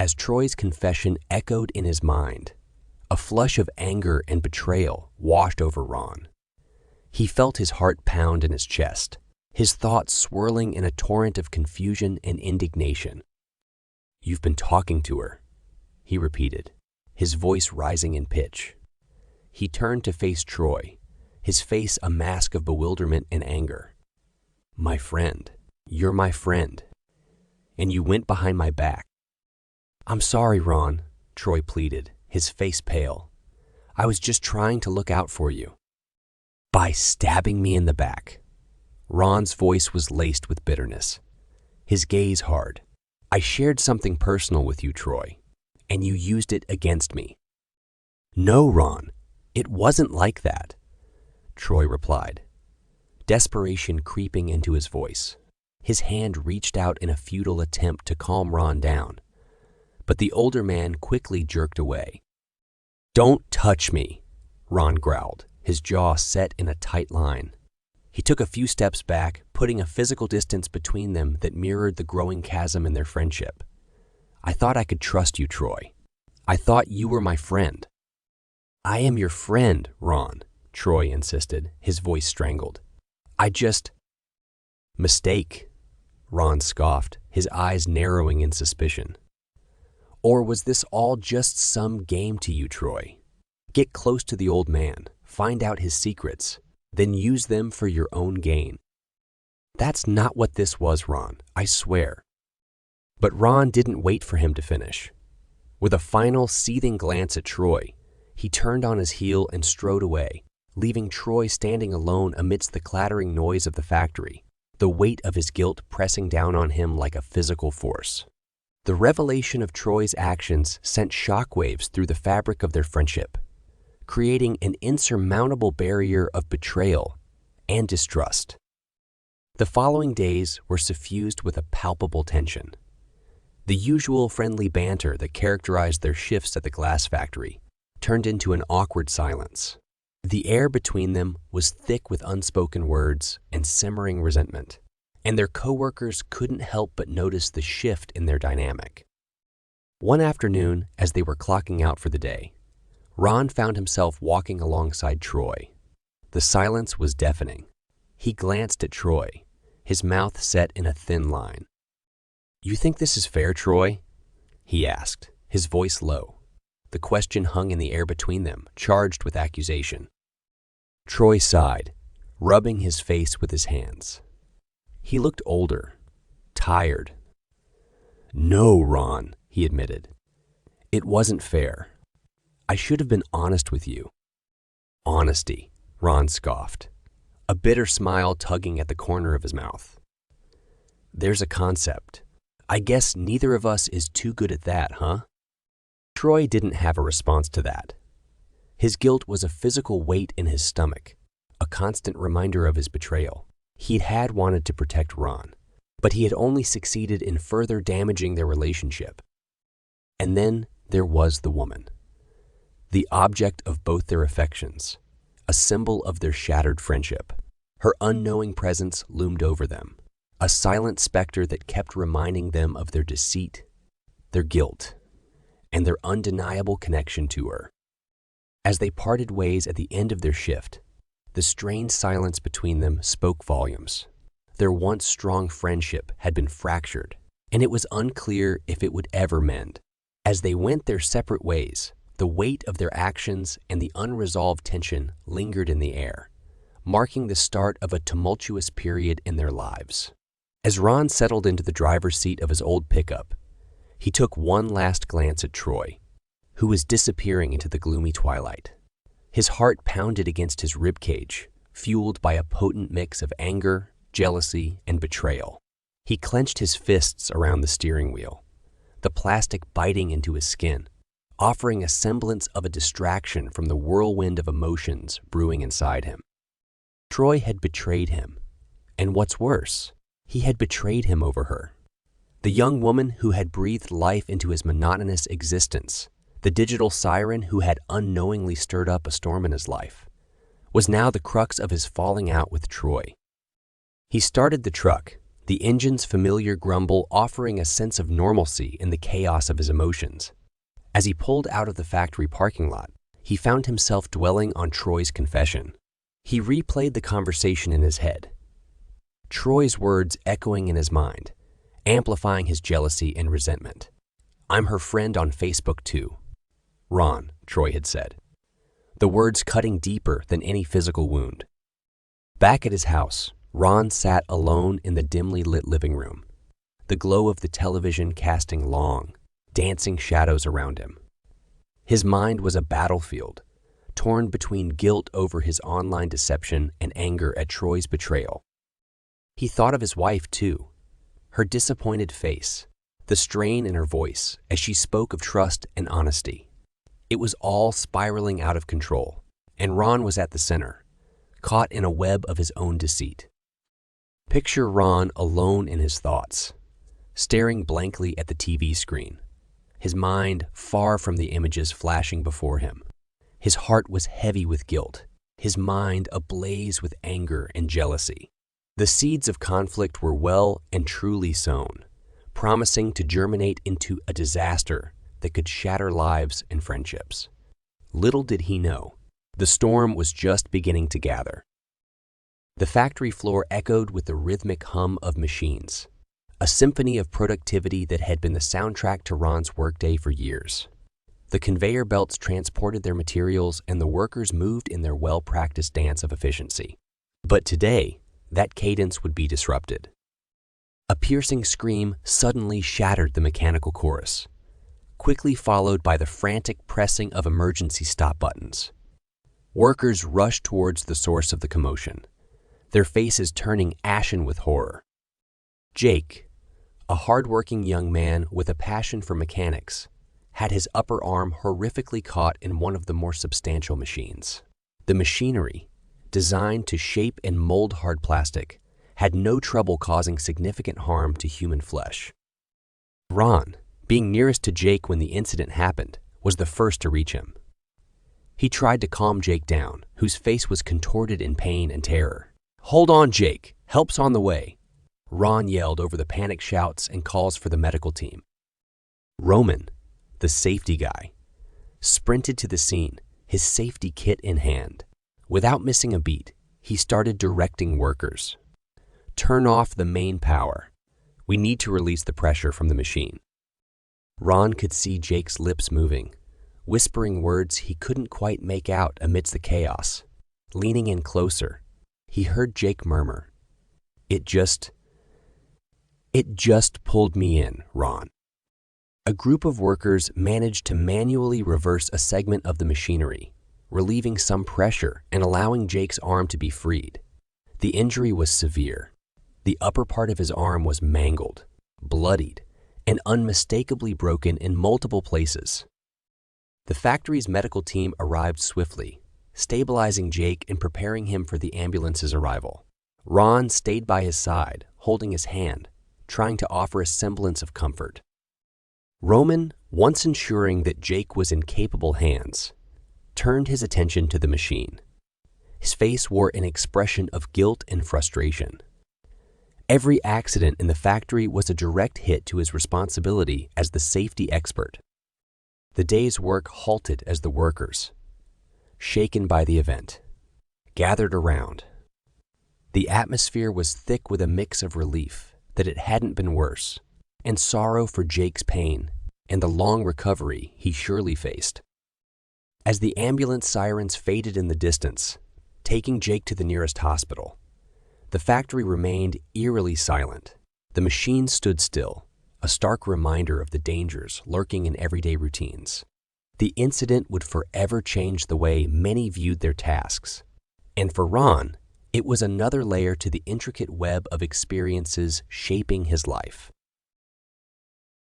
as Troy's confession echoed in his mind. A flush of anger and betrayal washed over Ron. He felt his heart pound in his chest, his thoughts swirling in a torrent of confusion and indignation. "You've been talking to her," he repeated, his voice rising in pitch. He turned to face Troy, his face a mask of bewilderment and anger. "My friend. You're my friend. And you went behind my back." "I'm sorry, Ron," Troy pleaded, his face pale. "I was just trying to look out for you." "By stabbing me in the back." Ron's voice was laced with bitterness, his gaze hard. "I shared something personal with you, Troy, and you used it against me." "No, Ron, it wasn't like that," Troy replied, desperation creeping into his voice. His hand reached out in a futile attempt to calm Ron down, but the older man quickly jerked away. "Don't touch me," Ron growled, his jaw set in a tight line. He took a few steps back, putting a physical distance between them that mirrored the growing chasm in their friendship. "I thought I could trust you, Troy. I thought you were my friend." "I am your friend, Ron," Troy insisted, his voice strangled. "I just—" "Mistake," Ron scoffed, his eyes narrowing in suspicion. "Or was this all just some game to you, Troy? Get close to the old man, find out his secrets, then use them for your own gain." "That's not what this was, Ron, I swear." But Ron didn't wait for him to finish. With a final seething glance at Troy, he turned on his heel and strode away, leaving Troy standing alone amidst the clattering noise of the factory, the weight of his guilt pressing down on him like a physical force. The revelation of Troy's actions sent shockwaves through the fabric of their friendship, creating an insurmountable barrier of betrayal and distrust. The following days were suffused with a palpable tension. The usual friendly banter that characterized their shifts at the glass factory turned into an awkward silence. The air between them was thick with unspoken words and simmering resentment, and their coworkers couldn't help but notice the shift in their dynamic. One afternoon, as they were clocking out for the day, Ron found himself walking alongside Troy. The silence was deafening. He glanced at Troy, his mouth set in a thin line. "You think this is fair, Troy?" he asked, his voice low. The question hung in the air between them, charged with accusation. Troy sighed, rubbing his face with his hands. He looked older, tired. "No, Ron," he admitted. "It wasn't fair. I should have been honest with you." "Honesty," Ron scoffed, a bitter smile tugging at the corner of his mouth. "There's a concept. I guess neither of us is too good at that, huh?" Troy didn't have a response to that. His guilt was a physical weight in his stomach, a constant reminder of his betrayal. He'd had wanted to protect Ron, but he had only succeeded in further damaging their relationship. And then there was the woman, the object of both their affections, a symbol of their shattered friendship. Her unknowing presence loomed over them, a silent specter that kept reminding them of their deceit, their guilt, and their undeniable connection to her. As they parted ways at the end of their shift, the strained silence between them spoke volumes. Their once strong friendship had been fractured, and it was unclear if it would ever mend. As they went their separate ways, the weight of their actions and the unresolved tension lingered in the air, marking the start of a tumultuous period in their lives. As Ron settled into the driver's seat of his old pickup, he took one last glance at Troy, who was disappearing into the gloomy twilight. His heart pounded against his ribcage, fueled by a potent mix of anger, jealousy, and betrayal. He clenched his fists around the steering wheel, the plastic biting into his skin, offering a semblance of a distraction from the whirlwind of emotions brewing inside him. Troy had betrayed him, and what's worse, he had betrayed him over her. The young woman who had breathed life into his monotonous existence, the digital siren who had unknowingly stirred up a storm in his life, was now the crux of his falling out with Troy. He started the truck, the engine's familiar grumble offering a sense of normalcy in the chaos of his emotions. As he pulled out of the factory parking lot, he found himself dwelling on Troy's confession. He replayed the conversation in his head, Troy's words echoing in his mind, amplifying his jealousy and resentment. "I'm her friend on Facebook too, Ron," Troy had said, the words cutting deeper than any physical wound. Back at his house, Ron sat alone in the dimly lit living room, the glow of the television casting long, dancing shadows around him. His mind was a battlefield, torn between guilt over his online deception and anger at Troy's betrayal. He thought of his wife too, her disappointed face, the strain in her voice as she spoke of trust and honesty. It was all spiraling out of control, and Ron was at the center, caught in a web of his own deceit. Picture Ron alone in his thoughts, staring blankly at the TV screen, his mind far from the images flashing before him. His heart was heavy with guilt, his mind ablaze with anger and jealousy. The seeds of conflict were well and truly sown, promising to germinate into a disaster that could shatter lives and friendships. Little did he know, the storm was just beginning to gather. The factory floor echoed with the rhythmic hum of machines, a symphony of productivity that had been the soundtrack to Ron's workday for years. The conveyor belts transported their materials and the workers moved in their well-practiced dance of efficiency. But today, that cadence would be disrupted. A piercing scream suddenly shattered the mechanical chorus, quickly followed by the frantic pressing of emergency stop buttons. Workers rushed towards the source of the commotion, their faces turning ashen with horror. Jake, a hard-working young man with a passion for mechanics, had his upper arm horrifically caught in one of the more substantial machines. The machinery, designed to shape and mold hard plastic, had no trouble causing significant harm to human flesh. Ron, being nearest to Jake when the incident happened, was the first to reach him. He tried to calm Jake down, whose face was contorted in pain and terror. "Hold on, Jake. Help's on the way," Ron yelled over the panic shouts and calls for the medical team. Roman, the safety guy, sprinted to the scene, his safety kit in hand. Without missing a beat, he started directing workers. "Turn off the main power. We need to release the pressure from the machine." Ron could see Jake's lips moving, whispering words he couldn't quite make out amidst the chaos. Leaning in closer, he heard Jake murmur, It just pulled me in, Ron." A group of workers managed to manually reverse a segment of the machinery, relieving some pressure and allowing Jake's arm to be freed. The injury was severe. The upper part of his arm was mangled, bloodied, and unmistakably broken in multiple places. The factory's medical team arrived swiftly, stabilizing Jake and preparing him for the ambulance's arrival. Ron stayed by his side, holding his hand, trying to offer a semblance of comfort. Roman, once ensuring that Jake was in capable hands, turned his attention to the machine. His face wore an expression of guilt and frustration. Every accident in the factory was a direct hit to his responsibility as the safety expert. The day's work halted as the workers, shaken by the event, gathered around. The atmosphere was thick with a mix of relief that it hadn't been worse, and sorrow for Jake's pain and the long recovery he surely faced. As the ambulance sirens faded in the distance, taking Jake to the nearest hospital, the factory remained eerily silent. The machine stood still, a stark reminder of the dangers lurking in everyday routines. The incident would forever change the way many viewed their tasks. And for Ron, it was another layer to the intricate web of experiences shaping his life.